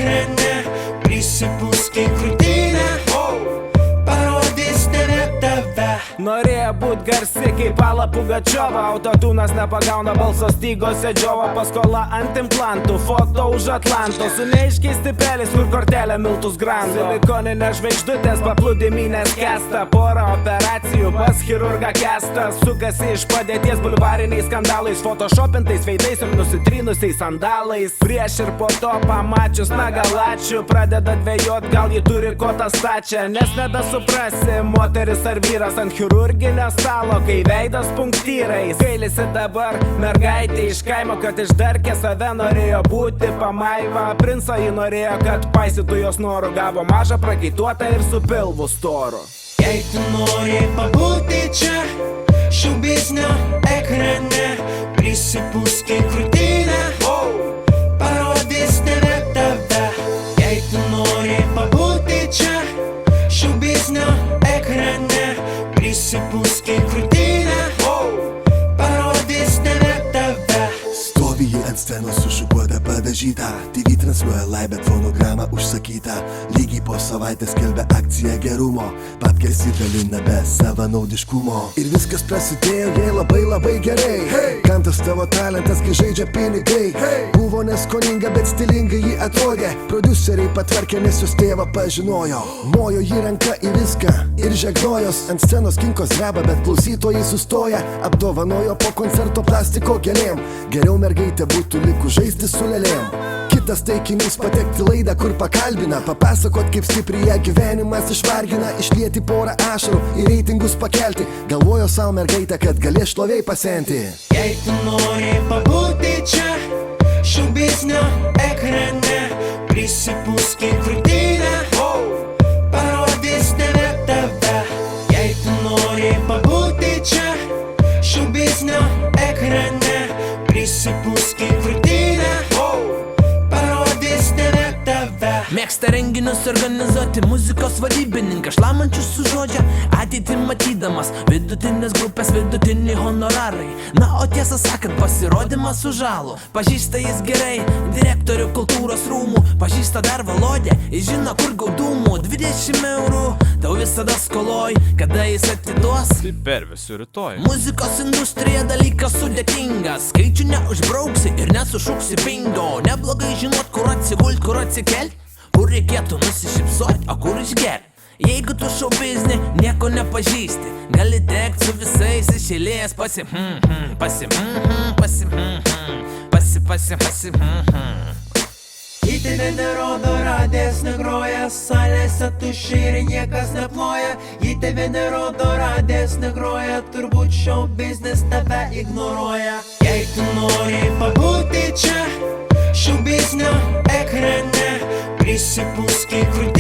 ekrane, prisipūsk į krūtinę, parodys tave. Norėjo būt garsi kaip Ala Pugačiova, autotūnas nepagauna balso stygose džiova, paskola ant implantų, foto už Atlanto, su neaiškiais tipeliais, kur kortelė miltus grando. Silikoninės žvaigždutės paplūdimynės kesta, porą operacijų pas chirurgą kesta, sukasi iš padėties bulvariniais skandalais, photoshopintais veidais ir nusitrynusiais sandalais. Prieš ir po to pamačius nagalačių, pradeda dvejot, gal ji turi kotą stačią, nes nebesuprasi, moteris ar vyras ant chirurginio stalo, kai veidas punktyrais. Gailisi dabar mergaitė iš kaimo, kad išdarkė save, norėjo būti pamaiva. Princo ji norėjo, kad paisytų jos norų, gavo mažą prakaituotą ir su pilvu storu. Jei tu nori pabūti čia, šou biznio ekrane, prisipūsk į krūtinę, parodys tave. Jei tu nori pabūti čia, šou biznio ekrane, prisipūsk į krūtinę, parodys tave. Stovi ji ant scenos su šukuota padažyta, TV transliuoja live, bet fonogramą užsakyta. Lygiai po savaitės skelbia akciją gerumo, papkės įdalina be savanaudiškumo. Ir viskas prasidėjo jai labai gerai. Kam tas tavo talentas, kai žaidžia pinigai? Buvo neskoninga, bet stilingai ji atrodė. Prodiuseriai patvarkė, nes jos tėvą pažinojo. Mojo ji ranka į viską ir žegnojos. Ant scenos kinkos dreba, bet klausytojai sustoja. Apdovanojo po koncerto plastiko gėlėm. Geriau mergaitė būtų likus žaisti su lėlėm. Kitas taikinys patekti laidą, kur pakalbina, papasakot, kaip stipriai ją gyvenimas išvargina, išlieti porą ašarų ir reitingus pakelti. Galvojo savo mergaitę, kad galės šloviai pasenti. Jei tu nori pabūti čia, šou biznio ekrane, prisipūsk į krūtinę, parodys tave. Jei tu nori pabūti čia, šou biznio ekrane, prisipūsk į krūtinę, parodys tave. Mėgsta renginius organizuoti muzikos vadybininkas, šlamančius su žodžia ateitį matydamas, vidutinės grupės vidutiniai honorarai. Na, o tiesą sakant, pasirodymas su žalu. Pažįsta jis gerai direktorių kultūros rūmų, pažįsta dar Valodę, jis žino kur gaudumų. 20 eurų tau visada skoloj, kada jis atiduos, tai pervesiu rytoj. Muzikos industrija dalykas sudėtingas, skaičių neužbrauksi ir nesušuksi bingo. Neblogai žinot, kur atsigult, kur atsikelt, kur reikėtų nusišypsot, o kur išgert. Jeigu tu šou biznį nieko nepažįsti, gali tekt su visais iš eilės Į tave nerodo, radijas negroja, salėse tuščiai ir niekas neploja. Į tave nerodo, radijas negroja, turbūt šou biznis tave ignoruoja. Jei tu nori pabūti čia, šou biznio ekrane, prisipūsk į krūtinę.